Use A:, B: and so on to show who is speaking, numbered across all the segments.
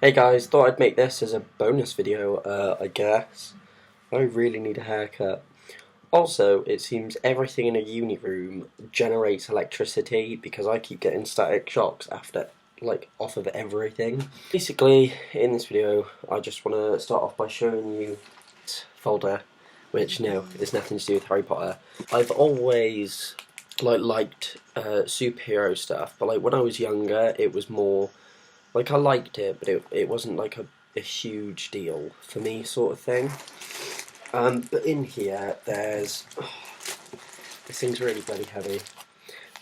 A: Hey guys, thought I'd make this as a bonus video, I guess. I really need a haircut. Also, it seems everything in a uni room generates electricity because I keep getting static shocks off of everything. Basically, in this video, I just want to start off by showing you this folder, which, no, it's nothing to do with Harry Potter. I've always, liked superhero stuff, but, when I was younger, it was more I liked it, but it wasn't like a huge deal for me, sort of thing. But in here, there's this thing's really bloody heavy.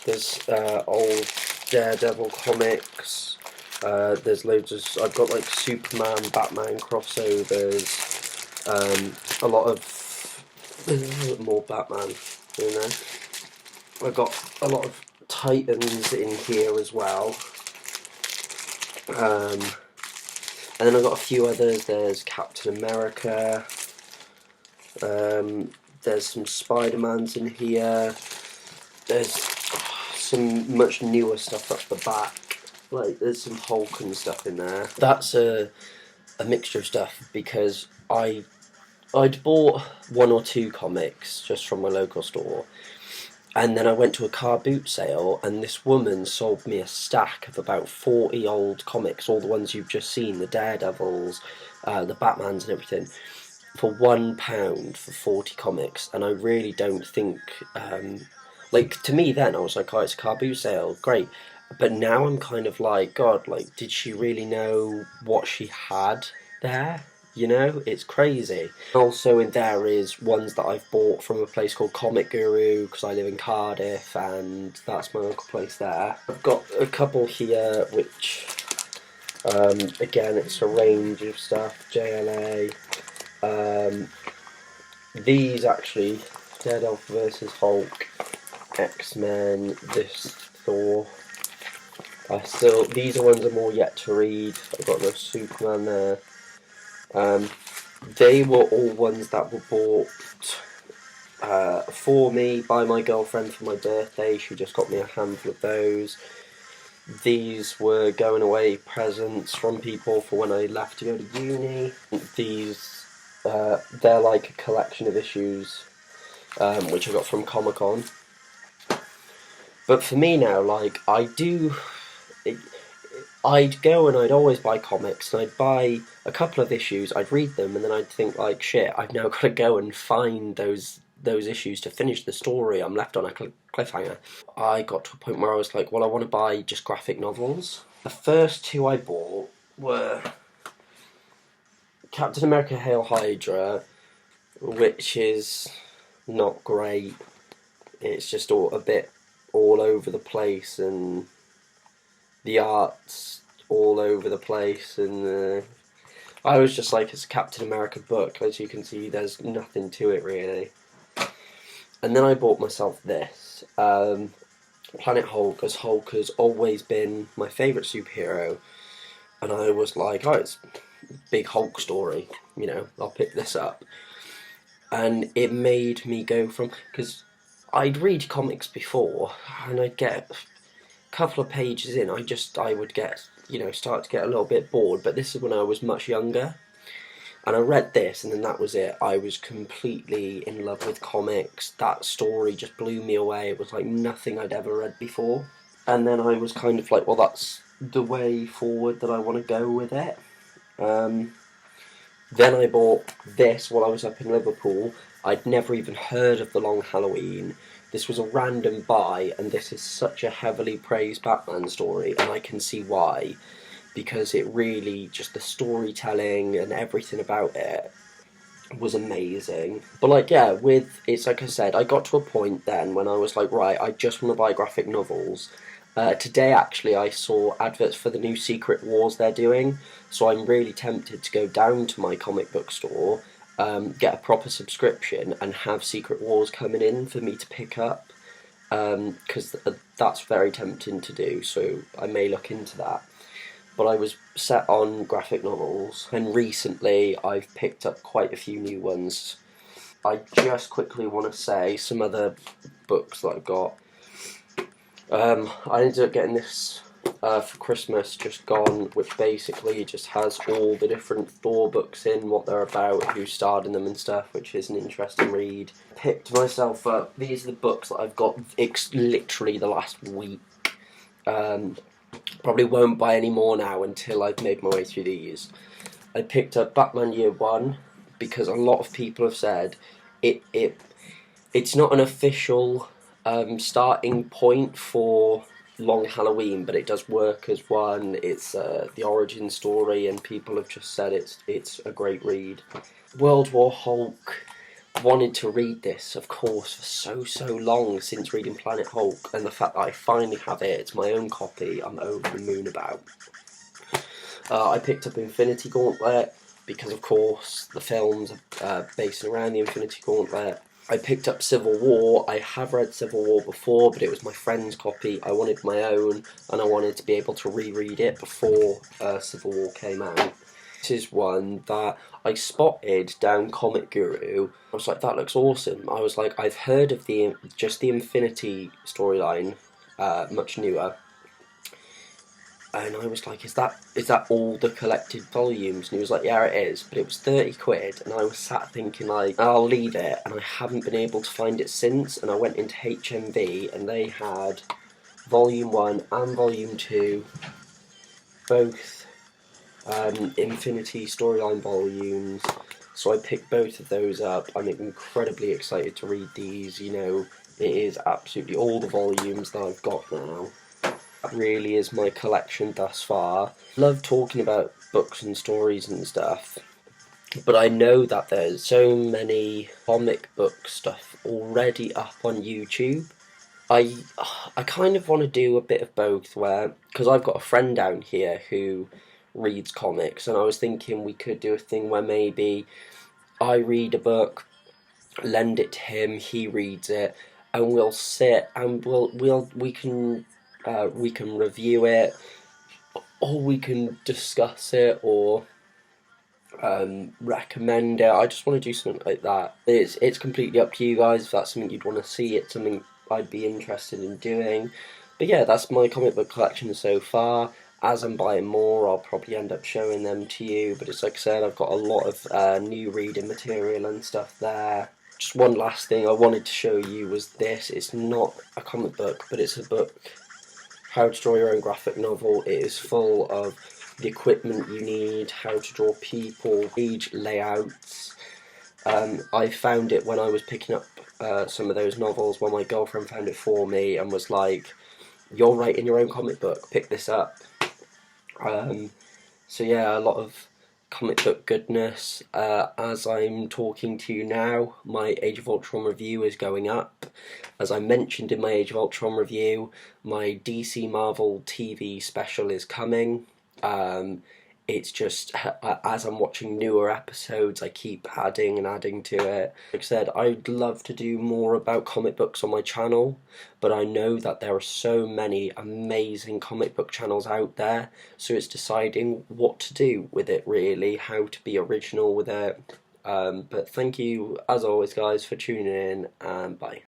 A: There's old Daredevil comics. There's loads of. I've got like Superman, Batman crossovers. A lot of more Batman in there. I've got a lot of Titans in here as well. And then I've got a few others. There's Captain America. There's some Spider-Mans in here. There's some much newer stuff up the back. There's some Hulk and stuff in there. That's a mixture of stuff because I'd bought one or two comics just from my local store. And then I went to a car boot sale, and this woman sold me a stack of about 40 old comics, all the ones you've just seen, the Daredevils, the Batmans and everything, for £1 for 40 comics. And I really don't think, to me then, I was like, oh, it's a car boot sale, great. But now I'm kind of like, God, did she really know what she had there? It's crazy. Also in there is ones that I've bought from a place called Comic Guru because I live in Cardiff and that's my local place there. I've got a couple here which, again, it's a range of stuff. JLA. These actually, Daredevil versus Hulk, X-Men, this Thor. These are ones I'm more yet to read. I've got the Superman there. They were all ones that were bought for me by my girlfriend for my birthday. She just got me a handful of those. These were going away presents from people for when I left to go to uni. These, they're like a collection of issues which I got from Comic-Con. But for me now, I'd go and I'd always buy comics, and I'd buy a couple of issues, I'd read them, and then I'd think, shit, I've now got to go and find those issues to finish the story. I'm left on a cliffhanger. I got to a point where I was like, well, I want to buy just graphic novels. The first two I bought were Captain America Hail Hydra, which is not great. It's just a bit all over the place, and the art's all over the place, and I was just like, it's a Captain America book. As you can see, there's nothing to it really. And then I bought myself this, Planet Hulk, as Hulk has always been my favourite superhero, and I was like, oh, it's a big Hulk story, I'll pick this up. And it made me go from, because I'd read comics before, and I'd get couple of pages in, I would get, start to get a little bit bored, but this is when I was much younger, and I read this, and then that was it. I was completely in love with comics. That story just blew me away. It was like nothing I'd ever read before, and then I was kind of like, well, that's the way forward that I want to go with it. Then I bought this while I was up in Liverpool. I'd never even heard of The Long Halloween. This was a random buy, and this is such a heavily praised Batman story, and I can see why. Because it really, just the storytelling and everything about it was amazing. But it's like I said, I got to a point then when I was like, right, I just want to buy graphic novels. Today, actually, I saw adverts for the new Secret Wars they're doing, so I'm really tempted to go down to my comic book store, get a proper subscription, and have Secret Wars coming in for me to pick up, because that's very tempting to do, so I may look into that. But I was set on graphic novels, and recently I've picked up quite a few new ones. I just quickly want to say some other books that I've got. I ended up getting this for Christmas just gone, which basically just has all the different Thor books in, what they're about, who starred in them and stuff, which is an interesting read. Picked myself up, these are the books that I've got literally the last week. Probably won't buy any more now until I've made my way through these. I picked up Batman Year One because a lot of people have said it's not an official starting point for Long Halloween, but it does work as one. It's the origin story, and people have just said it's a great read. World War Hulk. Wanted to read this, of course, for so long since reading Planet Hulk, and the fact that I finally have it, it's my own copy, I'm over the moon about. I picked up Infinity Gauntlet because, of course, the films are based around the Infinity Gauntlet. I picked up Civil War. I have read Civil War before, but it was my friend's copy. I wanted my own, and I wanted to be able to reread it before Civil War came out. This is one that I spotted down Comic Guru. I was like, that looks awesome. I was like, I've heard of the Infinity storyline, much newer. And I was like, is that all the collected volumes? And he was like, yeah, it is. But it was 30 quid, and I was sat thinking, like, I'll leave it. And I haven't been able to find it since. And I went into HMV, and they had Volume 1 and Volume 2, both Infinity storyline volumes. So I picked both of those up. I'm incredibly excited to read these. You know, it is absolutely all the volumes that I've got now. That really is my collection thus far. Love talking about books and stories and stuff, but I know that there's so many comic book stuff already up on YouTube. I kind of want to do a bit of both, where, because I've got a friend down here who reads comics, and I was thinking we could do a thing where maybe I read a book, lend it to him, he reads it, and we'll sit and we can review it, or we can discuss it, or recommend it. I just want to do something like that. It's completely up to you guys if that's something you'd want to see. It's something I'd be interested in doing. But yeah, that's my comic book collection so far. As I'm buying more, I'll probably end up showing them to you. But it's like I said, I've got a lot of new reading material and stuff there. Just one last thing I wanted to show you was this. It's not a comic book, but it's a book, How to Draw Your Own Graphic Novel. It is full of the equipment you need, how to draw people, page layouts. I found it when I was picking up some of those novels, when my girlfriend found it for me and was like, you're writing your own comic book, pick this up. So yeah, a lot of comic book goodness. As I'm talking to you now, my Age of Ultron review is going up. As I mentioned in my Age of Ultron review, my DC Marvel TV special is coming. It's just, as I'm watching newer episodes, I keep adding and adding to it. Like I said, I'd love to do more about comic books on my channel, but I know that there are so many amazing comic book channels out there, so it's deciding what to do with it, really, how to be original with it. But thank you, as always, guys, for tuning in, and bye.